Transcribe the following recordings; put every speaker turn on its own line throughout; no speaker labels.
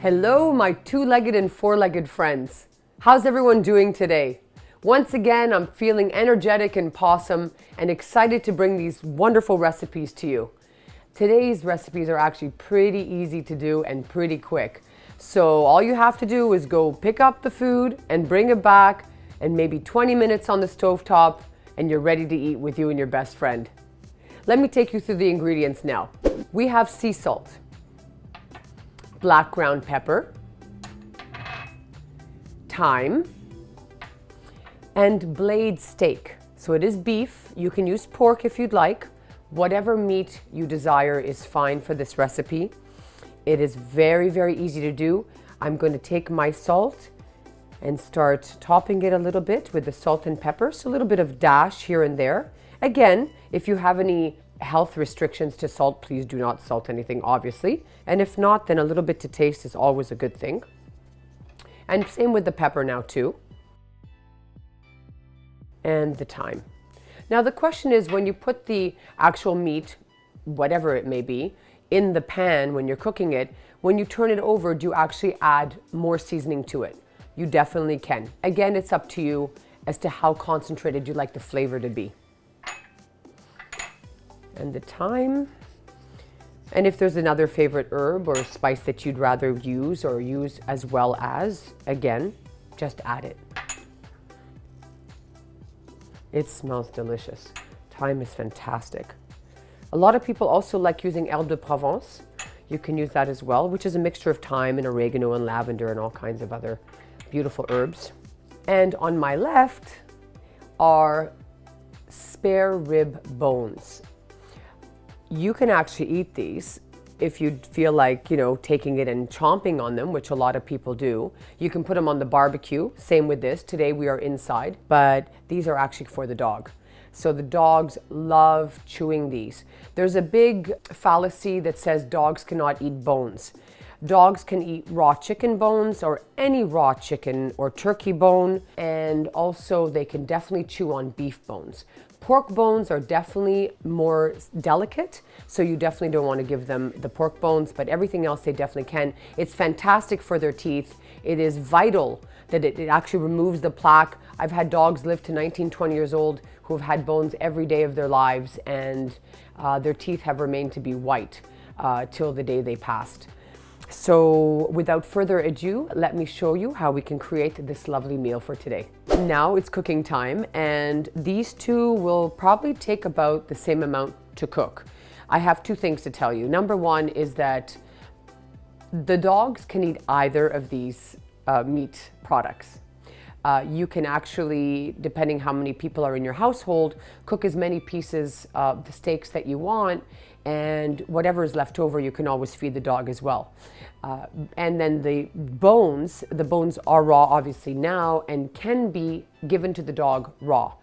Hello, my two-legged and four-legged friends. How's everyone doing today? Once again, I'm feeling energetic and possum and excited to bring these wonderful recipes to you. Today's recipes are actually pretty easy to do and pretty quick. So all you have to do is go pick up the food and bring it back, and maybe 20 minutes on the stovetop and you're ready to eat with you and your best friend. Let me take you through the ingredients now. We have sea salt, black ground pepper, thyme, and blade steak. So it is beef. You can use pork if you'd like. Whatever meat you desire is fine for this recipe. It is very, very easy to do. I'm going to take my salt and start topping it a little bit with the salt and pepper. So a little bit of dash here and there. Again, if you have any health restrictions to salt, please do not salt anything, obviously. And if not, then a little bit to taste is always a good thing. And same with the pepper now too. And the thyme. Now the question is, when you put the actual meat, whatever it may be, in the pan when you're cooking it, when you turn it over, do you actually add more seasoning to it? You definitely can. Again, it's up to you as to how concentrated you'd like the flavor to be. And the thyme. And if there's another favorite herb or spice that you'd rather use or use as well as, again, just add it. It smells delicious. Thyme is fantastic. A lot of people also like using herbe de Provence. You can use that as well, which is a mixture of thyme and oregano and lavender and all kinds of other beautiful herbs. And on my left are spare rib bones. You can actually eat these if you feel like, taking it and chomping on them, which a lot of people do. You can put them on the barbecue. Same with this. Today we are inside, but these are actually for the dog. So the dogs love chewing these. There's a big fallacy that says dogs cannot eat bones. Dogs can eat raw chicken bones or any raw chicken or turkey bone, and also they can definitely chew on beef bones. Pork bones are definitely more delicate, so you definitely don't want to give them the pork bones, but everything else they definitely can. It's fantastic for their teeth. It is vital that it actually removes the plaque. I've had dogs live to 19, 20 years old who have had bones every day of their lives, and their teeth have remained to be white till the day they passed. So without further ado, let me show you how we can create this lovely meal for today. Now it's cooking time, and these two will probably take about the same amount to cook. I have two things to tell you. Number one is that the dogs can eat either of these meat products. You can actually, depending how many people are in your household, cook as many pieces of the steaks that you want, and whatever is left over, you can always feed the dog as well. And then the bones are raw obviously now and can be given to the dog raw.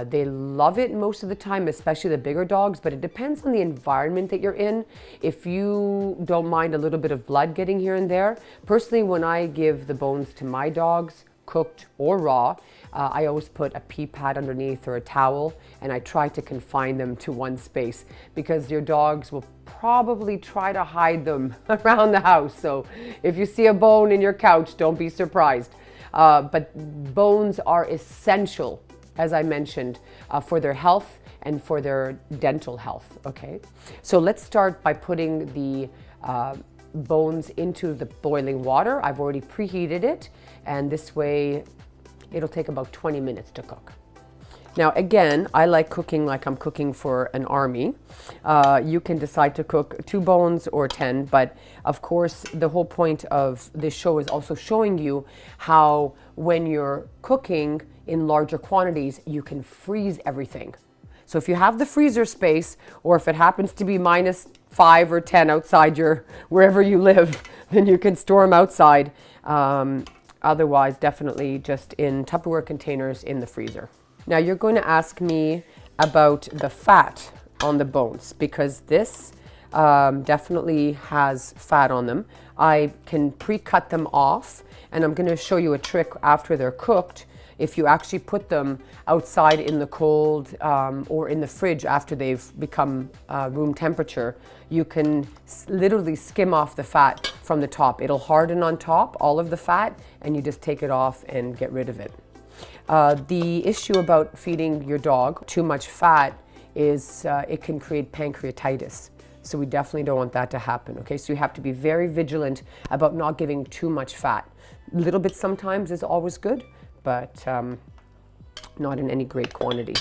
They love it most of the time, especially the bigger dogs, but it depends on the environment that you're in. If you don't mind a little bit of blood getting here and there. Personally, when I give the bones to my dogs, cooked or raw, I always put a pea pad underneath or a towel, and I try to confine them to one space because your dogs will probably try to hide them around the house. So if you see a bone in your couch, don't be surprised. But bones are essential, as I mentioned, for their health and for their dental health, okay? So let's start by putting the bones into the boiling water. I've already preheated it, and this way it'll take about 20 minutes to cook. Now again, I like cooking like I'm cooking for an army. You can decide to cook 2 bones or 10, but of course the whole point of this show is also showing you how when you're cooking in larger quantities, you can freeze everything. So if you have the freezer space, or if it happens to be -5 or 10 outside wherever you live, then you can store them outside. Otherwise, definitely just in Tupperware containers in the freezer. Now you're going to ask me about the fat on the bones, because this definitely has fat on them. I can pre-cut them off, and I'm going to show you a trick after they're cooked. if you actually put them outside in the cold or in the fridge after they've become room temperature, you can literally skim off the fat from the top. It'll harden on top, all of the fat, and you just take it off and get rid of it. The issue about feeding your dog too much fat is it can create pancreatitis. So we definitely don't want that to happen, okay? So you have to be very vigilant about not giving too much fat. A little bit sometimes is always good, but not in any great quantity.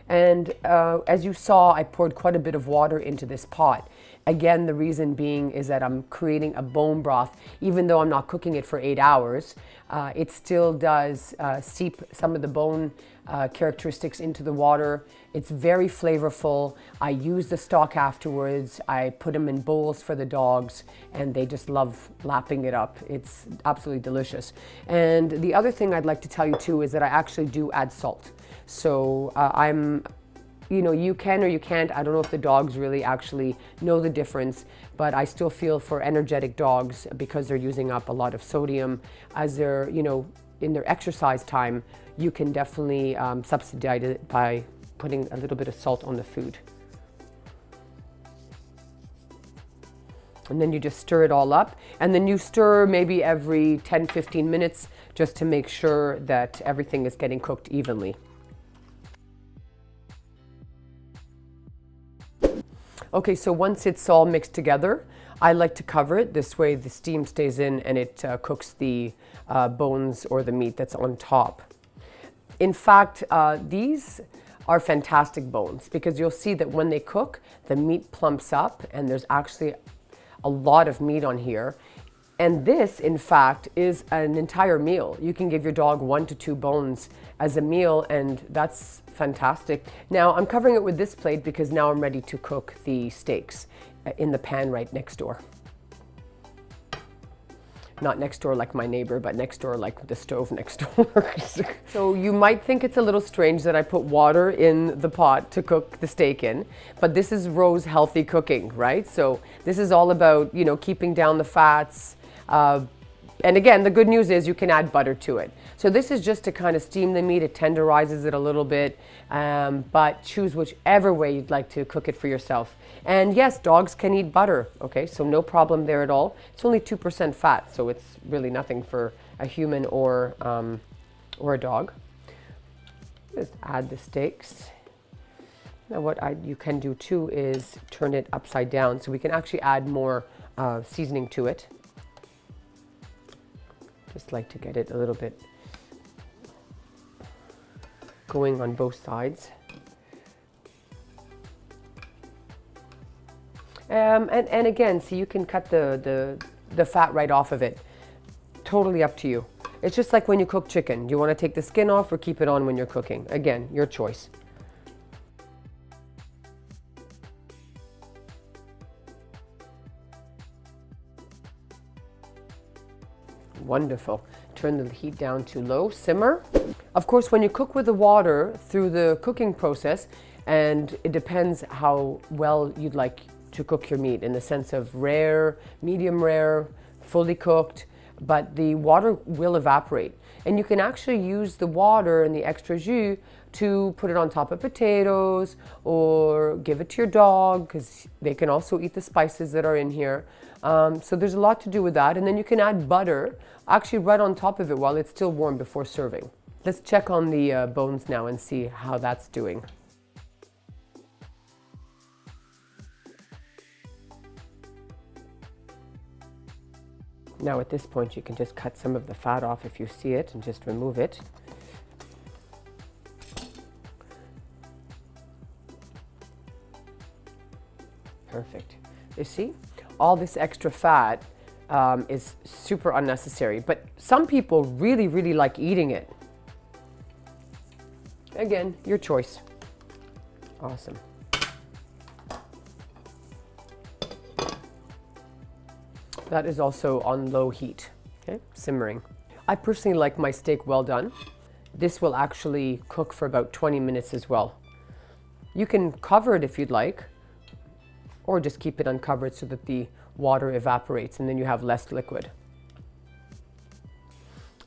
And as you saw, I poured quite a bit of water into this pot. Again, the reason being is that I'm creating a bone broth. Even though I'm not cooking it for 8 hours, it still does seep some of the bone characteristics into the water. It's very flavorful. I use the stock afterwards. I put them in bowls for the dogs, and they just love lapping it up. It's absolutely delicious. And the other thing I'd like to tell you too is that I actually do add salt. So you can or you can't. I don't know if the dogs really actually know the difference, but I still feel for energetic dogs, because they're using up a lot of sodium as they're, in their exercise time, you can definitely subsidize it by putting a little bit of salt on the food. And then you just stir it all up, and then you stir maybe every 10-15 minutes just to make sure that everything is getting cooked evenly. Okay, so once it's all mixed together, I like to cover it. This way the steam stays in and it cooks the bones or the meat that's on top. In fact, these are fantastic bones, because you'll see that when they cook, the meat plumps up and there's actually a lot of meat on here. And this, in fact, is an entire meal. You can give your dog 1 to 2 bones as a meal, and that's fantastic. Now, I'm covering it with this plate because now I'm ready to cook the steaks in the pan right next door. Not next door like my neighbor, but next door like the stove next door. So you might think it's a little strange that I put water in the pot to cook the steak in, but this is Rose Healthy Cooking, right? So this is all about, keeping down the fats. And again, the good news is you can add butter to it. So this is just to kind of steam the meat. It tenderizes it a little bit, but choose whichever way you'd like to cook it for yourself. And yes, dogs can eat butter, okay? So no problem there at all. It's only 2% fat, so it's really nothing for a human or a dog. Just add the steaks. Now what you can do too is turn it upside down so we can actually add more seasoning to it. Just like to get it a little bit going on both sides. And again, see, you can cut the fat right off of it. Totally up to you. It's just like when you cook chicken. Do you want to take the skin off or keep it on when you're cooking? Again, your choice. Wonderful. Turn the heat down to low, simmer. Of course, when you cook with the water through the cooking process, and it depends how well you'd like to cook your meat in the sense of rare, medium rare, fully cooked, but the water will evaporate. And you can actually use the water and the extra jus to put it on top of potatoes or give it to your dog, because they can also eat the spices that are in here. So there's a lot to do with that. And then you can add butter actually right on top of it while it's still warm before serving. Let's check on the bones now and see how that's doing. Now at this point you can just cut some of the fat off if you see it and just remove it. Perfect. You see, all this extra fat is super unnecessary, but some people really, really like eating it. Again, your choice. Awesome. That is also on low heat, okay, simmering. I personally like my steak well done. This will actually cook for about 20 minutes as well. You can cover it if you'd like, or just keep it uncovered so that the water evaporates and then you have less liquid.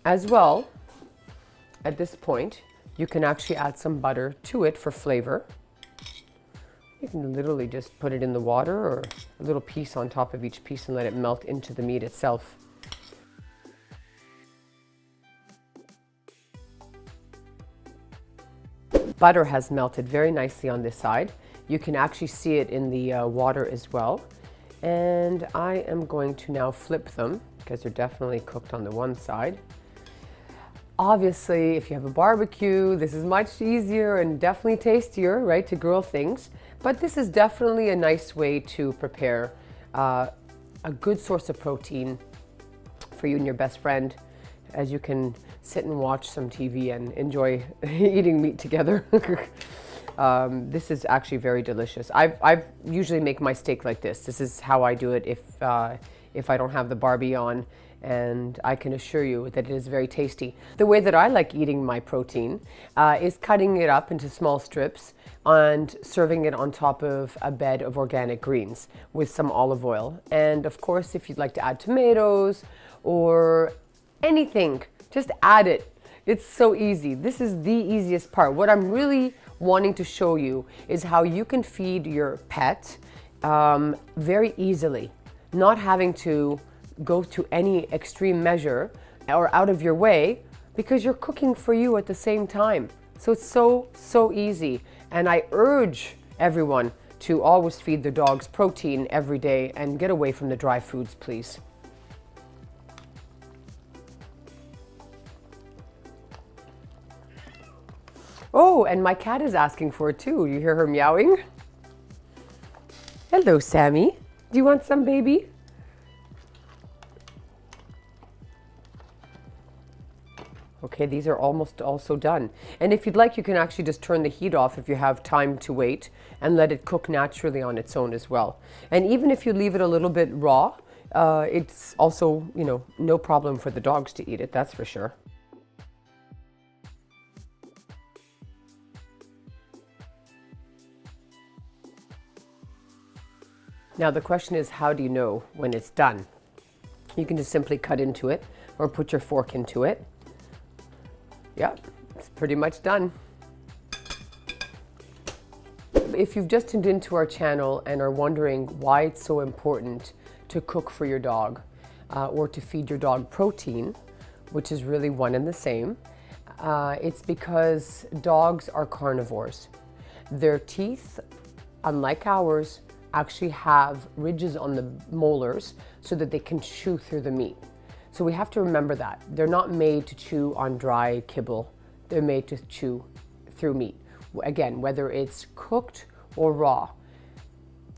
As well, at this point, you can actually add some butter to it for flavor. You can literally just put it in the water or a little piece on top of each piece and let it melt into the meat itself. Butter has melted very nicely on this side. You can actually see it in the water as well. And I am going to now flip them because they're definitely cooked on the one side. Obviously, if you have a barbecue, this is much easier and definitely tastier, right, to grill things. But this is definitely a nice way to prepare a good source of protein for you and your best friend, as you can sit and watch some TV and enjoy eating meat together. This is actually very delicious. I usually make my steak like this. This is how I do it if I don't have the Barbie on, and I can assure you that it is very tasty. The way that I like eating my protein is cutting it up into small strips and serving it on top of a bed of organic greens with some olive oil. And of course, if you'd like to add tomatoes or anything, just add it. It's so easy. This is the easiest part. What I'm really wanting to show you is how you can feed your pet very easily, not having to go to any extreme measure or out of your way, because you're cooking for you at the same time. So it's so easy. And I urge everyone to always feed their dogs protein every day and get away from the dry foods, please. Oh, and my cat is asking for it too. You hear her meowing? Hello, Sammy. Do you want some, baby? Okay, these are almost also done. And if you'd like, you can actually just turn the heat off if you have time to wait and let it cook naturally on its own as well. And even if you leave it a little bit raw, it's also, you know, no problem for the dogs to eat it, that's for sure. Now the question is, how do you know when it's done? You can just simply cut into it or put your fork into it. Yeah, it's pretty much done. If you've just tuned into our channel and are wondering why it's so important to cook for your dog or to feed your dog protein, which is really one and the same, it's because dogs are carnivores. Their teeth, unlike ours, actually have ridges on the molars so that they can chew through the meat. So we have to remember that. They're not made to chew on dry kibble. They're made to chew through meat. Again, whether it's cooked or raw.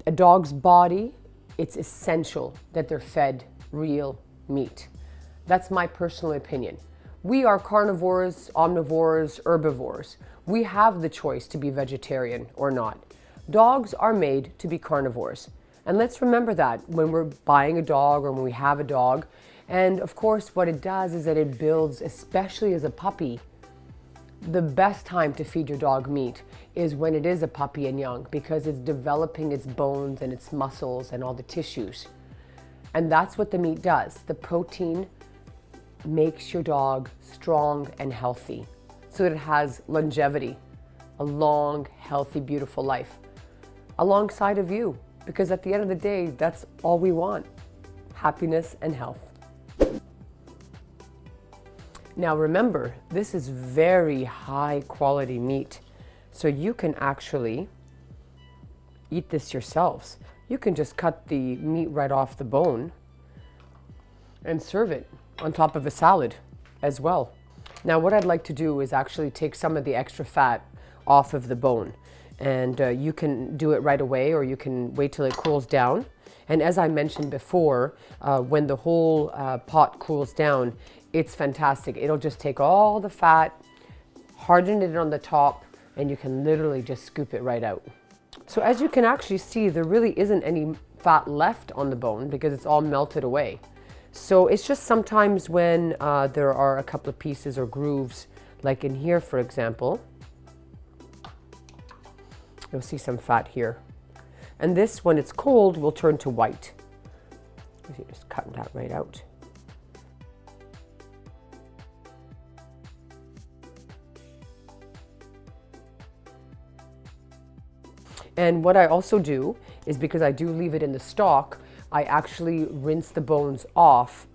A dog's body, it's essential that they're fed real meat. That's my personal opinion. We are carnivores, omnivores, herbivores. We have the choice to be vegetarian or not. Dogs are made to be carnivores. And let's remember that when we're buying a dog or when we have a dog. And of course, what it does is that it builds, especially as a puppy, the best time to feed your dog meat is when it is a puppy and young, because it's developing its bones and its muscles and all the tissues. And that's what the meat does. The protein makes your dog strong and healthy so that it has longevity, a long, healthy, beautiful life alongside of you. Because at the end of the day, that's all we want, happiness and health. Now remember, this is very high quality meat, so you can actually eat this yourselves. You can just cut the meat right off the bone and serve it on top of a salad as well. Now what I'd like to do is actually take some of the extra fat off of the bone, and you can do it right away or you can wait till it cools down. And as I mentioned before, when the whole pot cools down, it's fantastic. It'll just take all the fat, harden it on the top, and you can literally just scoop it right out. So as you can actually see, there really isn't any fat left on the bone because it's all melted away. So it's just sometimes when there are a couple of pieces or grooves, like in here, for example, you'll see some fat here. And this, when it's cold, will turn to white. So you just cut that right out. And what I also do is, because I do leave it in the stock, I actually rinse the bones off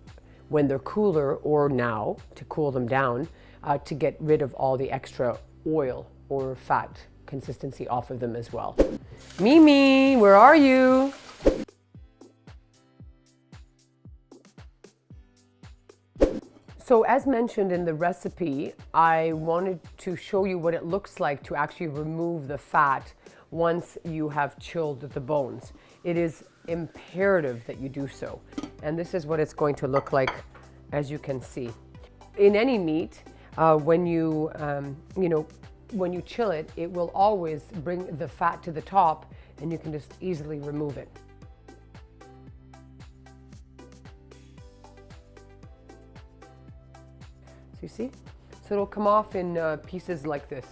when they're cooler, or now to cool them down, to get rid of all the extra oil or fat consistency off of them as well. Mimi, where are you? So as mentioned in the recipe, I wanted to show you what it looks like to actually remove the fat once you have chilled the bones. It is imperative that you do so. And this is what it's going to look like, as you can see. In any meat, when you chill it, it will always bring the fat to the top, and you can just easily remove it. So you see? So it'll come off in pieces like this.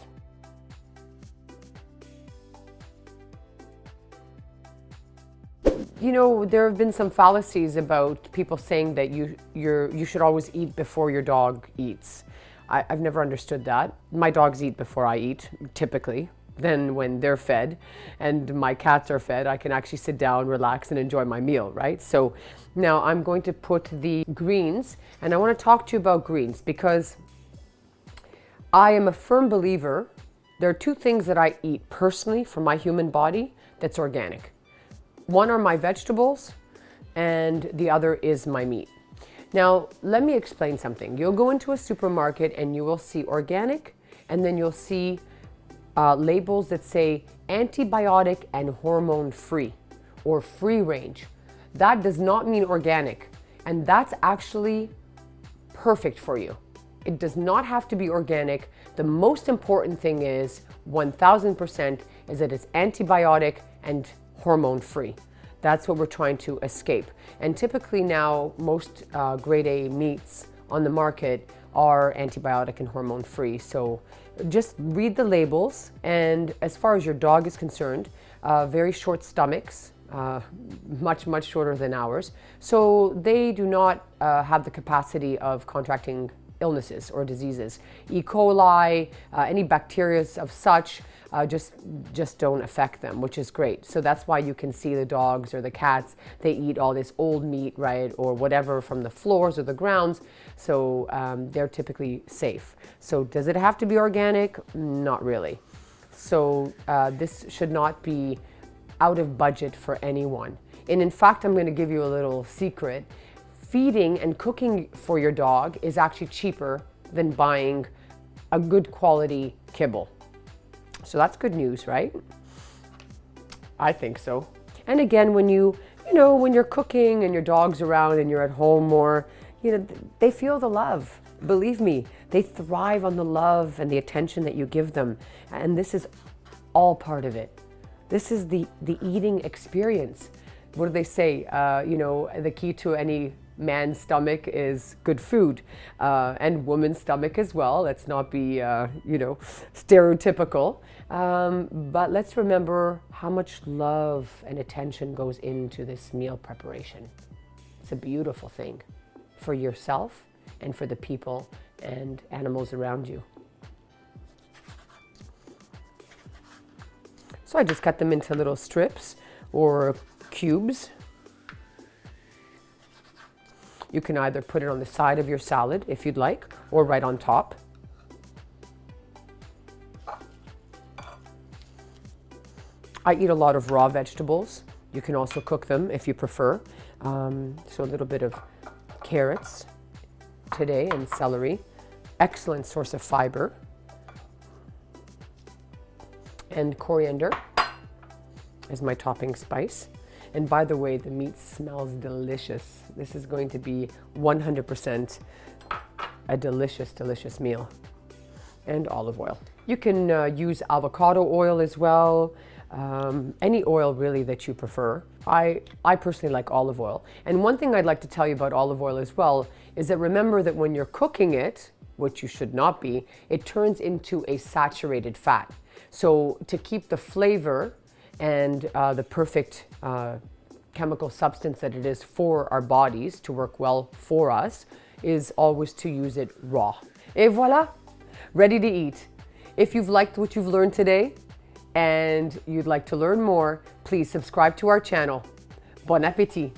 You know, there have been some fallacies about people saying that you should always eat before your dog eats. I've never understood that. My dogs eat before I eat, typically. Then when they're fed and my cats are fed, I can actually sit down, relax, and enjoy my meal, right? So now I'm going to put the greens, and I want to talk to you about greens because I am a firm believer. There are two things that I eat personally for my human body that's organic. One are my vegetables, and the other is my meat. Now, let me explain something. You'll go into a supermarket and you will see organic, and then you'll see labels that say antibiotic and hormone free or free range. That does not mean organic, and that's actually perfect for you. It does not have to be organic. The most important thing is 1000% is that it's antibiotic and hormone free. That's what we're trying to escape. And typically now most grade A meats on the market are antibiotic and hormone free. So just read the labels. And as far as your dog is concerned, very short stomachs, much shorter than ours. So they do not have the capacity of contracting illnesses or diseases. E. coli, any bacteria of such, just don't affect them, which is great. So that's why you can see the dogs or the cats, they eat all this old meat, right, or whatever from the floors or the grounds. So they're typically safe. So does it have to be organic? Not really. So this should not be out of budget for anyone. And in fact, I'm going to give you a little secret. Feeding and cooking for your dog is actually cheaper than buying a good quality kibble. So that's good news, right? I think so. And again, when when you're cooking and your dog's around and you're at home more, they feel the love. Believe me, they thrive on the love and the attention that you give them. And this is all part of it. This is the eating experience. What do they say? The key to any man's stomach is good food, and woman's stomach as well. Let's not be, stereotypical. But let's remember how much love and attention goes into this meal preparation. It's a beautiful thing for yourself and for the people and animals around you. So I just cut them into little strips or cubes. You can either put it on the side of your salad if you'd like, or right on top. I eat a lot of raw vegetables. You can also cook them if you prefer. So a little bit of carrots today and celery. Excellent source of fiber. And coriander is my topping spice. And by the way, the meat smells delicious. This is going to be 100% a delicious, delicious meal. And olive oil. You can use avocado oil as well. Any oil really that you prefer. I personally like olive oil. And one thing I'd like to tell you about olive oil as well is that remember that when you're cooking it, which you should not be, it turns into a saturated fat. So to keep the flavor and the perfect chemical substance that it is for our bodies to work well for us is always to use it raw. Et voilà, ready to eat. If you've liked what you've learned today, and you'd like to learn more, please subscribe to our channel. Bon appétit!